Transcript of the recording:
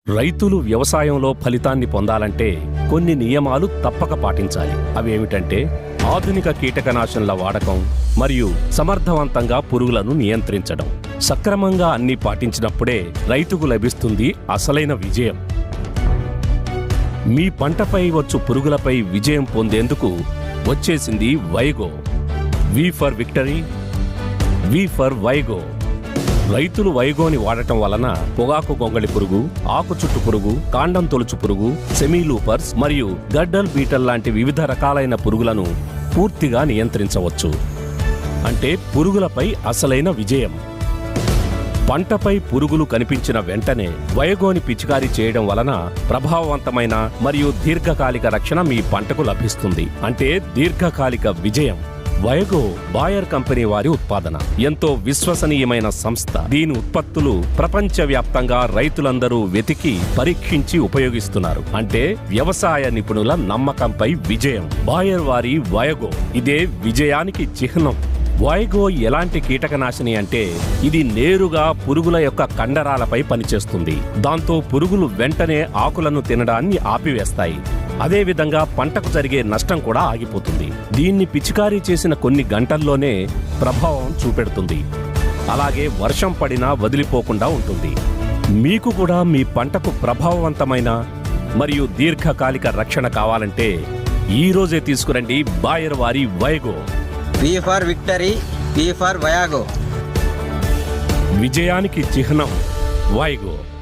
రైతులు వ్యవసాయంలో ఫలితాన్ని పొందాలంటే కొన్ని నియమాలు తప్పక పాటించాలి. అవేమిటంటే ఆధునిక కీటకనాశనల వాడకం మరియు సమర్థవంతంగా పురుగులను నియంత్రించడం. సక్రమంగా అన్నీ పాటించినప్పుడే రైతుకు లభిస్తుంది అసలైన విజయం. మీ పంటపై వచ్చు పురుగులపై విజయం పొందేందుకు వచ్చేసింది వైగో. V for victory, V for వైగో. రైతులు వైగోని వాడటం వలన పొగాకు గొంగళి పురుగు, ఆకు చుట్టు పురుగు, కాండం తొలుచు పురుగు, సెమీలూపర్స్ మరియు గడ్డల్ బీటల్ లాంటి వివిధ రకాలైన పురుగులను పూర్తిగా నియంత్రించవచ్చు. అంటే పురుగులపై అసలైన విజయం. పంటపై పురుగులు కనిపించిన వెంటనే వైగోని పిచికారీ చేయడం వలన ప్రభావవంతమైన మరియు దీర్ఘకాలిక రక్షణ మీ పంటకు లభిస్తుంది. అంటే దీర్ఘకాలిక విజయం. వైగో బాయర్ కంపెనీ వారి ఉత్పాదన. ఎంతో విశ్వసనీయమైన సంస్థ. దీని ఉత్పత్తులు ప్రపంచవ్యాప్తంగా రైతులందరూ వెతికి పరీక్షించి ఉపయోగిస్తున్నారు. అంటే వ్యవసాయ నిపుణుల నమ్మకంపై విజయం. బాయర్ వారి వైగో. ఇదే విజయానికి చిహ్నం. వైగో ఎలాంటి కీటకనాశిని అంటే ఇది నేరుగా పురుగుల యొక్క కండరాలపై పనిచేస్తుంది. దాంతో పురుగులు వెంటనే ఆకులను తినడాన్ని ఆపివేస్తాయి. అదేవిధంగా పంటకు జరిగే నష్టం కూడా ఆగిపోతుంది. దీన్ని పిచికారీ చేసిన కొన్ని గంటల్లోనే ప్రభావం చూపెడుతుంది. అలాగే వర్షం పడినా వదిలిపోకుండా ఉంటుంది. మీకు కూడా మీ పంటకు ప్రభావవంతమైన మరియు దీర్ఘకాలిక రక్షణ కావాలంటే ఈ రోజే తీసుకురండి బాయర్ వారి Vaiko. V for victory, V for వయాగో. విజయానికి చిహ్నం వైగో.